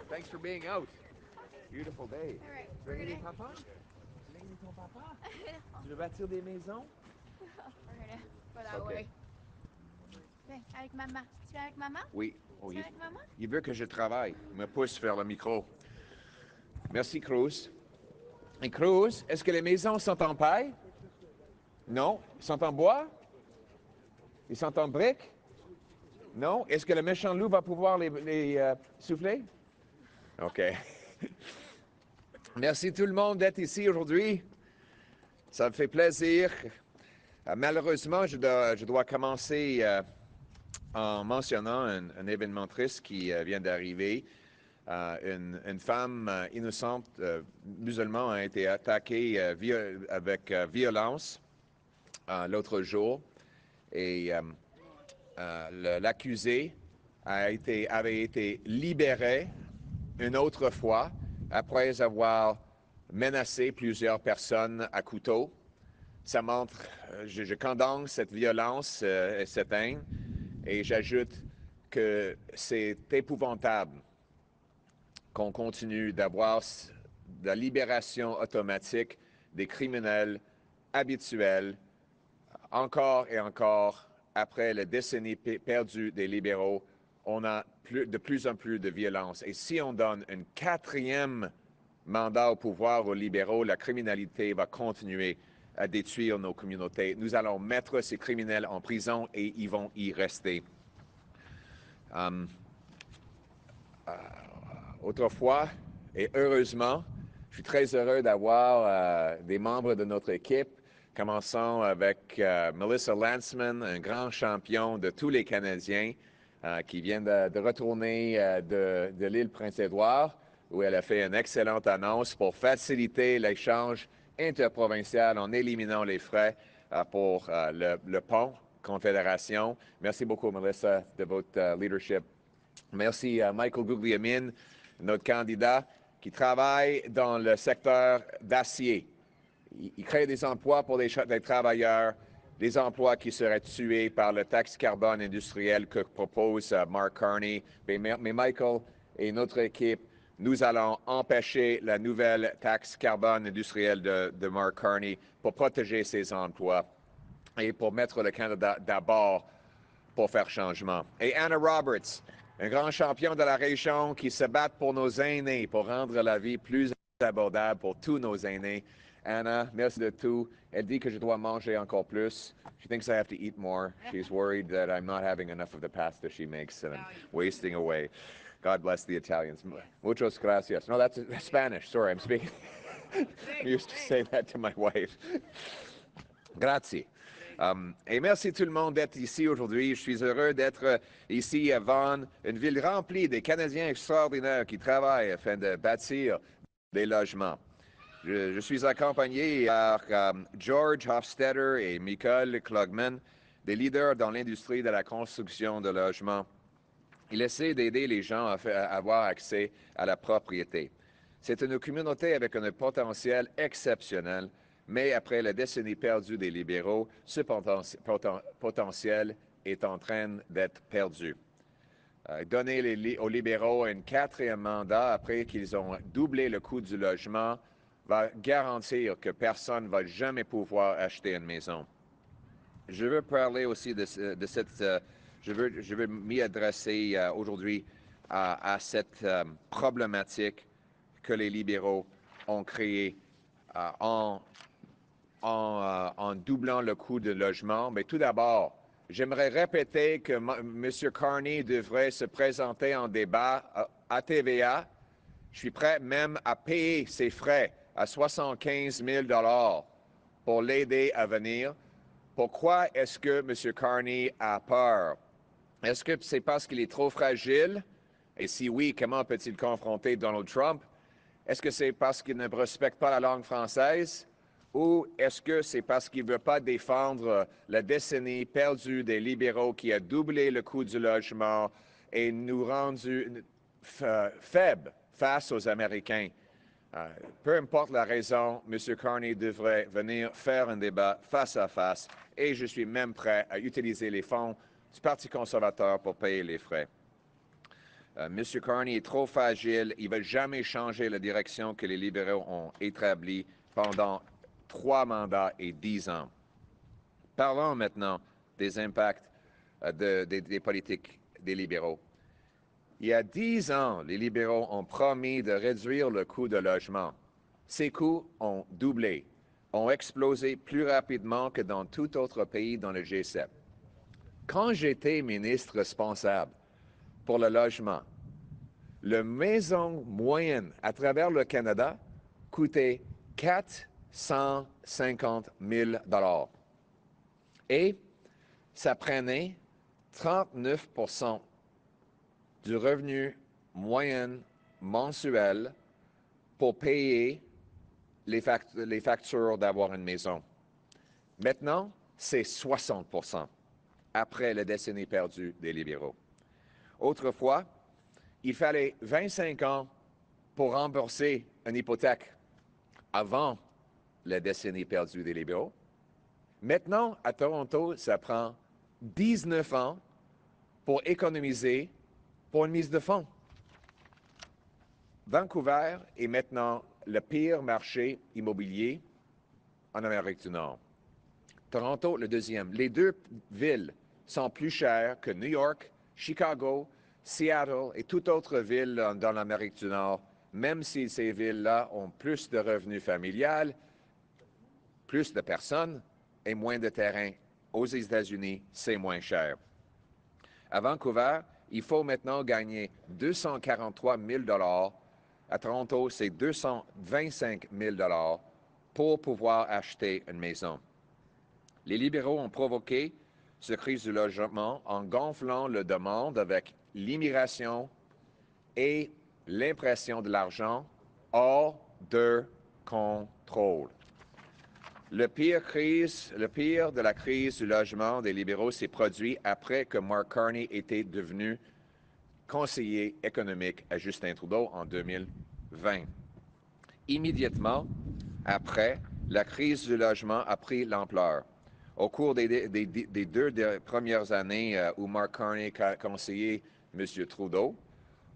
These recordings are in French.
Thanks for being out. Beautiful day. All right, Tu veux aider papa? Tu veux aider ton papa? Tu veux bâtir des maisons? we're gonna go that OK. way. Okay, avec maman. Tu vas avec maman? Oui. Oh, Tu vas avec maman? il veut que je travaille. Il me pousse vers le micro. Merci, Cruz. Et Cruz, est-ce que les maisons sont en paille? Non. Ils sont en bois? Ils sont en briques? Non. Est-ce que le méchant loup va pouvoir les souffler? OK. Merci tout le monde d'être ici aujourd'hui. Ça me fait plaisir. Malheureusement, je dois commencer en mentionnant un événement triste qui vient d'arriver. Une femme innocente musulmane a été attaquée avec violence l'autre jour et l'accusé avait été libéré une autre fois après avoir menacé plusieurs personnes à couteau. Ça montre, je condamne cette violence et cette haine, et j'ajoute que c'est épouvantable qu'on continue d'avoir la libération automatique des criminels habituels encore et encore après les décennies perdues des libéraux. On a de plus en plus de violence. Et si on donne un quatrième mandat au pouvoir aux libéraux, la criminalité va continuer à détruire nos communautés. Nous allons mettre ces criminels en prison et ils vont y rester. Autrefois, et heureusement, je suis très heureux d'avoir des membres de notre équipe, commençant avec Melissa Landsman, un grand champion de tous les Canadiens, qui vient de retourner de l'île Prince-Édouard, où elle a fait une excellente annonce pour faciliter l'échange interprovincial en éliminant les frais pour le pont Confédération. Merci beaucoup, Melissa, de votre leadership. Merci à Michael Guglielmin, notre candidat, qui travaille dans le secteur d'acier. Il crée des emplois pour des travailleurs, des emplois qui seraient tués par le taxe carbone industriel que propose Mark Carney. Mais Michael et notre équipe, nous allons empêcher la nouvelle taxe carbone industrielle de Mark Carney pour protéger ces emplois et pour mettre le Canada d'abord pour faire changement. Et Anna Roberts, un grand champion de la région qui se bat pour nos aînés, pour rendre la vie plus abordable pour tous nos aînés. Anna, merci de tout. Elle dit que je dois manger encore plus. She thinks I have to eat more. She's worried that I'm not having enough of the pasta she makes and I'm wasting away. God bless the Italians. Muchas gracias. No, that's Spanish. Sorry, I'm speaking. I used to say that to my wife. Grazie. Et merci tout le monde d'être ici aujourd'hui. Je suis heureux d'être ici à Vaughan, une ville remplie de Canadiens extraordinaires qui travaillent afin de bâtir des logements. Je suis accompagné par George Hofstetter et Michael Klugman, des leaders dans l'industrie de la construction de logements. Il essaie d'aider les gens à avoir accès à la propriété. C'est une communauté avec un potentiel exceptionnel, mais après la décennie perdue des libéraux, ce potentiel est en train d'être perdu. Donner aux libéraux un quatrième mandat après qu'ils ont doublé le coût du logement va garantir que personne ne va jamais pouvoir acheter une maison. Je veux parler aussi de cette... je veux m'y adresser aujourd'hui à cette problématique que les libéraux ont créée en doublant le coût de logement. Mais tout d'abord, j'aimerais répéter que M. Carney devrait se présenter en débat à TVA. Je suis prêt même à payer ses frais à 75 000 $ pour l'aider à venir. Pourquoi est-ce que M. Carney a peur? Est-ce que c'est parce qu'il est trop fragile? Et si oui, comment peut-il confronter Donald Trump? Est-ce que c'est parce qu'il ne respecte pas la langue française? Ou est-ce que c'est parce qu'il ne veut pas défendre la décennie perdue des libéraux qui a doublé le coût du logement et nous rendu faibles face aux Américains? Peu importe la raison, M. Carney devrait venir faire un débat face à face et je suis même prêt à utiliser les fonds du Parti conservateur pour payer les frais. M. Carney est trop fragile. Il ne va jamais changer la direction que les libéraux ont établie pendant 3 mandats et 10 ans. Parlons maintenant des impacts des politiques des libéraux. Il y a 10 ans, les libéraux ont promis de réduire le coût de logement. Ces coûts ont doublé, ont explosé plus rapidement que dans tout autre pays dans le G7. Quand j'étais ministre responsable pour le logement, la maison moyenne à travers le Canada coûtait 450 000 $. Et ça prenait 39 du revenu moyen mensuel pour payer les factures d'avoir une maison. Maintenant, c'est 60 après la décennie perdue des libéraux. Autrefois, il fallait 25 ans pour rembourser une hypothèque avant la décennie perdue des libéraux. Maintenant, à Toronto, ça prend 19 ans pour économiser pour une mise de fonds. Vancouver est maintenant le pire marché immobilier en Amérique du Nord. Toronto, le deuxième. Les deux villes sont plus chères que New York, Chicago, Seattle et toute autre ville dans l'Amérique du Nord, même si ces villes-là ont plus de revenus familiales, plus de personnes et moins de terrain. Aux États-Unis, c'est moins cher. À Vancouver, il faut maintenant gagner 243 000 $. À Toronto, c'est 225 000 $ pour pouvoir acheter une maison. Les libéraux ont provoqué cette crise du logement en gonflant la demande avec l'immigration et l'impression de l'argent hors de contrôle. Le pire de la crise du logement des libéraux s'est produit après que Mark Carney était devenu conseiller économique à Justin Trudeau en 2020. Immédiatement après, la crise du logement a pris l'ampleur. Au cours des 2 premières années où Mark Carney a conseillé M. Trudeau,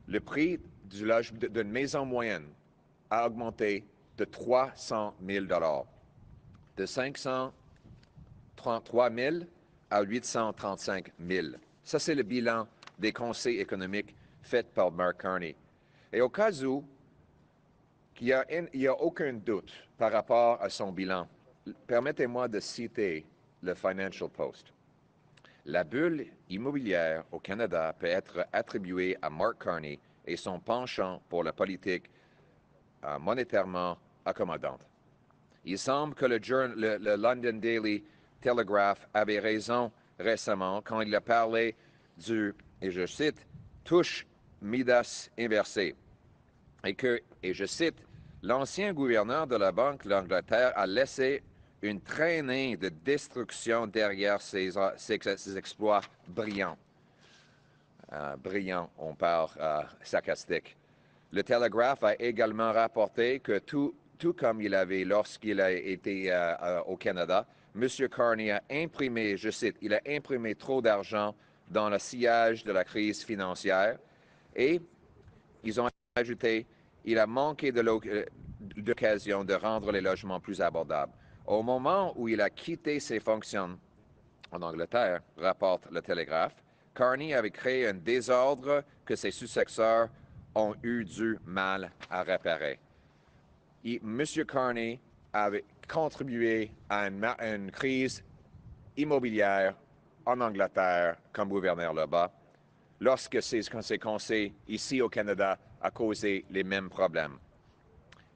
le prix d'une maison moyenne a augmenté de 300 000 $, de 533 000 à 835 000. Ça, c'est le bilan des conseils économiques faits par Mark Carney. Et au cas où il n'y a aucun doute par rapport à son bilan, permettez-moi de citer le Financial Post. La bulle immobilière au Canada peut être attribuée à Mark Carney et son penchant pour la politique monétairement accommodante. Il semble que le London Daily Telegraph avait raison récemment quand il a parlé du, et je cite, « touche Midas inversé » et que, et je cite, « l'ancien gouverneur de la Banque d'Angleterre a laissé une traînée de destruction derrière ses exploits brillants. » Brillant, on parle sarcastique. Le Telegraph a également rapporté que tout comme il avait lorsqu'il a été au Canada, M. Carney a imprimé, je cite, « il a imprimé trop d'argent dans le sillage de la crise financière » et ils ont ajouté « il a manqué d'occasion de rendre les logements plus abordables ». Au moment où il a quitté ses fonctions en Angleterre, rapporte le Télégraphe, Carney avait créé un désordre que ses successeurs ont eu du mal à réparer. M. Carney avait contribué à une crise immobilière en Angleterre comme gouverneur là-bas, lorsque ses conseils ici au Canada a causé les mêmes problèmes.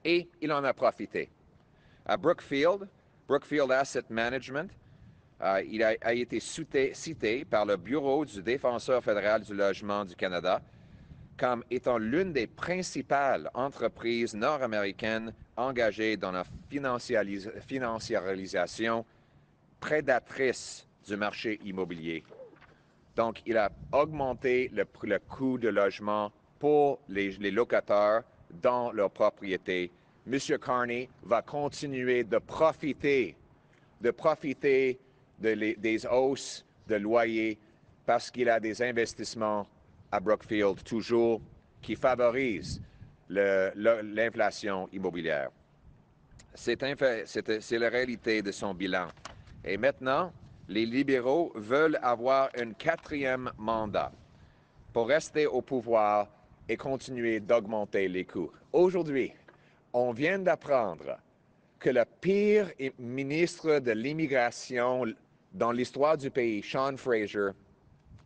Et il en a profité. À Brookfield Asset Management, il a été cité par le Bureau du défenseur fédéral du logement du Canada comme étant l'une des principales entreprises nord-américaines engagées dans la financiarisation prédatrice du marché immobilier. Donc, il a augmenté le coût de logement pour les locataires dans leur propriété. M. Carney va continuer de profiter des hausses de loyers parce qu'il a des investissements à Brookfield, toujours, qui favorise l'inflation immobilière. C'est la réalité de son bilan. Et maintenant, les libéraux veulent avoir un quatrième mandat pour rester au pouvoir et continuer d'augmenter les coûts. Aujourd'hui, on vient d'apprendre que le pire ministre de l'immigration dans l'histoire du pays, Sean Fraser,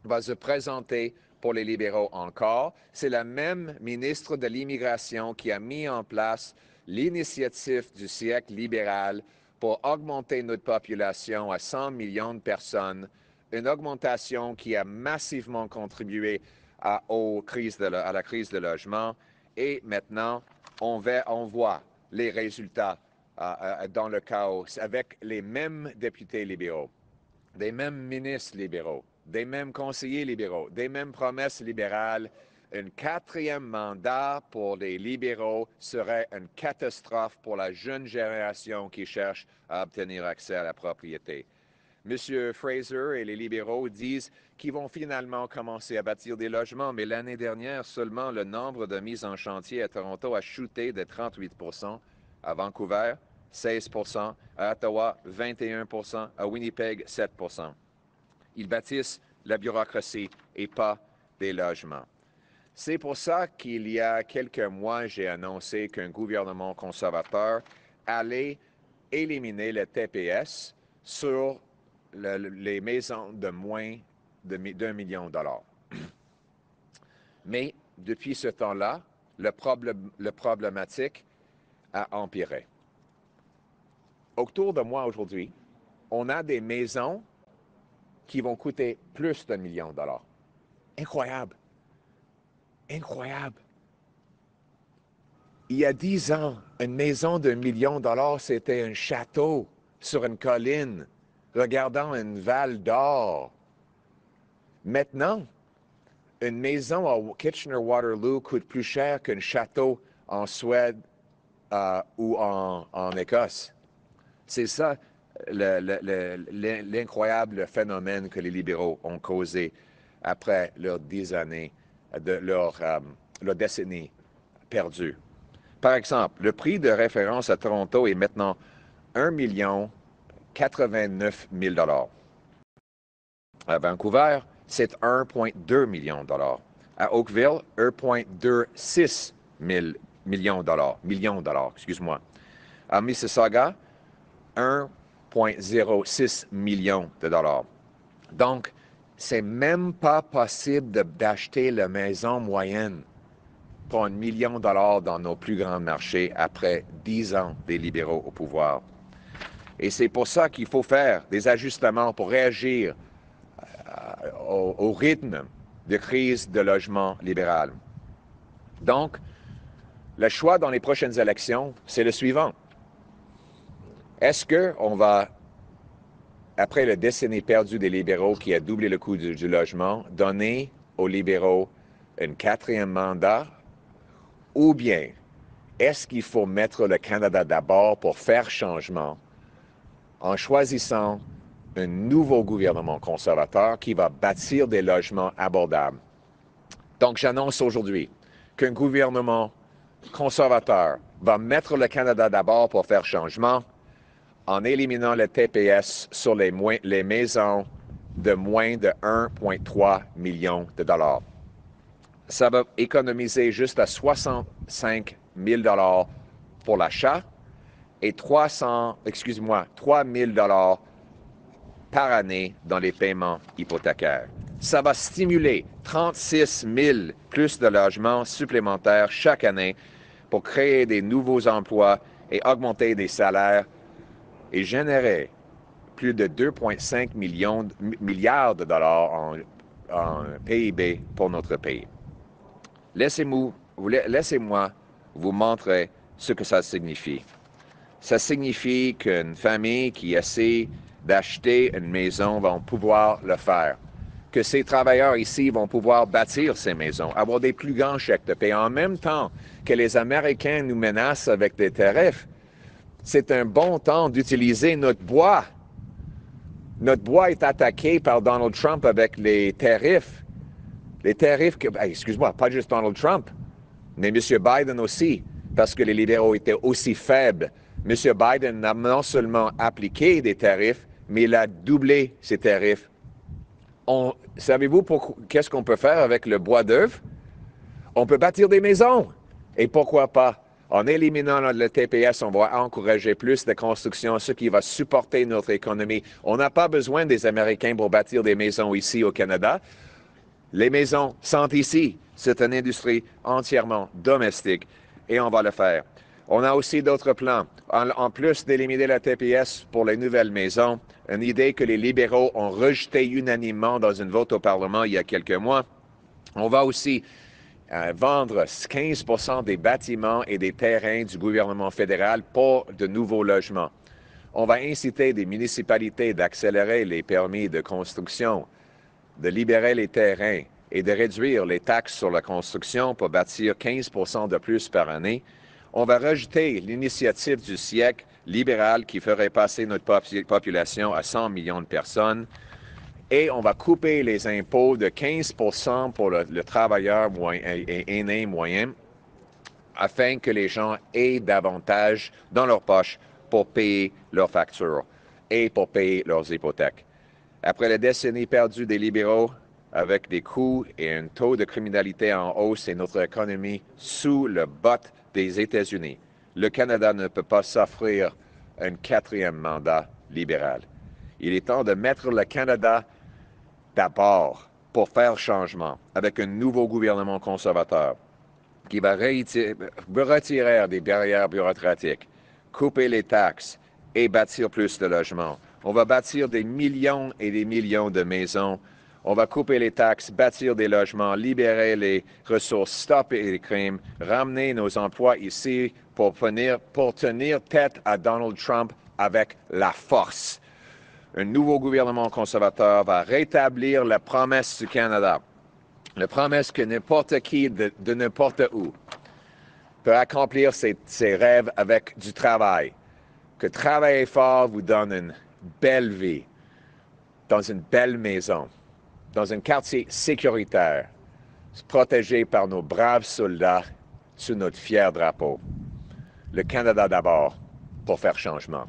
va se présenter pour les libéraux encore. C'est le même ministre de l'immigration qui a mis en place l'initiative du siècle libéral pour augmenter notre population à 100 millions de personnes, une augmentation qui a massivement contribué à la crise de logement. Et maintenant, on voit les résultats dans le chaos avec les mêmes députés libéraux, des mêmes ministres libéraux, des mêmes conseillers libéraux, des mêmes promesses libérales. Un quatrième mandat pour les libéraux serait une catastrophe pour la jeune génération qui cherche à obtenir accès à la propriété. M. Fraser et les libéraux disent qu'ils vont finalement commencer à bâtir des logements, mais l'année dernière, seulement le nombre de mises en chantier à Toronto a chuté de 38 %, à Vancouver, 16 %, à Ottawa, 21 %, à Winnipeg, 7 %. Ils bâtissent la bureaucratie et pas des logements. C'est pour ça qu'il y a quelques mois, j'ai annoncé qu'un gouvernement conservateur allait éliminer le TPS sur les maisons de moins d'1 million de dollars. Mais depuis ce temps-là, le problématique a empiré. Autour de moi aujourd'hui, on a des maisons qui vont coûter plus d'1 million de dollars. Incroyable! Incroyable! Il y a 10 ans, une maison d'1 million de dollars, c'était un château sur une colline, regardant une Val d'Or. Maintenant, une maison à Kitchener-Waterloo coûte plus cher qu'un château en Suède ou en Écosse. C'est ça l'incroyable phénomène que les libéraux ont causé après leurs 10 années, leur décennie perdue. Par exemple, le prix de référence à Toronto est maintenant 1,89 million $. À Vancouver, c'est 1,2 million $. À Oakville, 1,26 million $. Excuse-moi. À Mississauga, 1,06 million $. Donc, c'est même pas possible d'acheter la maison moyenne pour 1 million de dollars dans nos plus grands marchés après 10 ans des libéraux au pouvoir. Et c'est pour ça qu'il faut faire des ajustements pour réagir au rythme de crise de logement libéral. Donc, le choix dans les prochaines élections, c'est le suivant. Est-ce qu'on va, après la décennie perdue des libéraux qui a doublé le coût du logement, donner aux libéraux un quatrième mandat? Ou bien, est-ce qu'il faut mettre le Canada d'abord pour faire changement en choisissant un nouveau gouvernement conservateur qui va bâtir des logements abordables? Donc, j'annonce aujourd'hui qu'un gouvernement conservateur va mettre le Canada d'abord pour faire changement en éliminant le TPS sur les maisons de moins de 1,3 million de dollars. Ça va économiser juste à 65 000 $ pour l'achat et 3 000 $ par année dans les paiements hypothécaires. Ça va stimuler 36 000 plus de logements supplémentaires chaque année pour créer des nouveaux emplois et augmenter des salaires et générer plus de 2,5 milliards de dollars en PIB pour notre pays. Laissez-moi vous montrer ce que ça signifie. Ça signifie qu'une famille qui essaie d'acheter une maison va pouvoir le faire. Que ces travailleurs ici vont pouvoir bâtir ces maisons, avoir des plus grands chèques de paie. En même temps que les Américains nous menacent avec des tarifs, c'est un bon temps d'utiliser notre bois. Notre bois est attaqué par Donald Trump avec les tarifs. Les tarifs, excuse-moi, pas juste Donald Trump, mais M. Biden aussi, parce que les libéraux étaient aussi faibles. M. Biden a non seulement appliqué des tarifs, mais il a doublé ces tarifs. Savez-vous qu'est-ce qu'on peut faire avec le bois d'œuvre? On peut bâtir des maisons. Et pourquoi pas? En éliminant le TPS, on va encourager plus de construction, ce qui va supporter notre économie. On n'a pas besoin des Américains pour bâtir des maisons ici au Canada. Les maisons sont ici. C'est une industrie entièrement domestique et on va le faire. On a aussi d'autres plans. En plus d'éliminer la TPS pour les nouvelles maisons, une idée que les libéraux ont rejetée unanimement dans une vote au Parlement il y a quelques mois, on va aussi vendre 15% des bâtiments et des terrains du gouvernement fédéral pour de nouveaux logements. On va inciter des municipalités d'accélérer les permis de construction, de libérer les terrains et de réduire les taxes sur la construction pour bâtir 15% de plus par année. On va rejeter l'initiative du siècle libéral qui ferait passer notre population à 100 millions de personnes. Et on va couper les impôts de 15% pour le travailleur aîné moyen afin que les gens aient davantage dans leur poche pour payer leurs factures et pour payer leurs hypothèques. Après la décennie perdue des libéraux, avec des coûts et un taux de criminalité en hausse et notre économie sous le botte des États-Unis, le Canada ne peut pas s'offrir un quatrième mandat libéral. Il est temps de mettre le Canada d'abord pour faire changement avec un nouveau gouvernement conservateur qui va retirer des barrières bureaucratiques, couper les taxes et bâtir plus de logements. On va bâtir des millions et des millions de maisons. On va couper les taxes, bâtir des logements, libérer les ressources, stopper les crimes, ramener nos emplois ici pour tenir tête à Donald Trump avec la force. Un nouveau gouvernement conservateur va rétablir la promesse du Canada, la promesse que n'importe qui de n'importe où peut accomplir ses rêves avec du travail, que travailler fort vous donne une belle vie, dans une belle maison, dans un quartier sécuritaire, protégé par nos braves soldats sous notre fier drapeau. Le Canada d'abord, pour faire changement.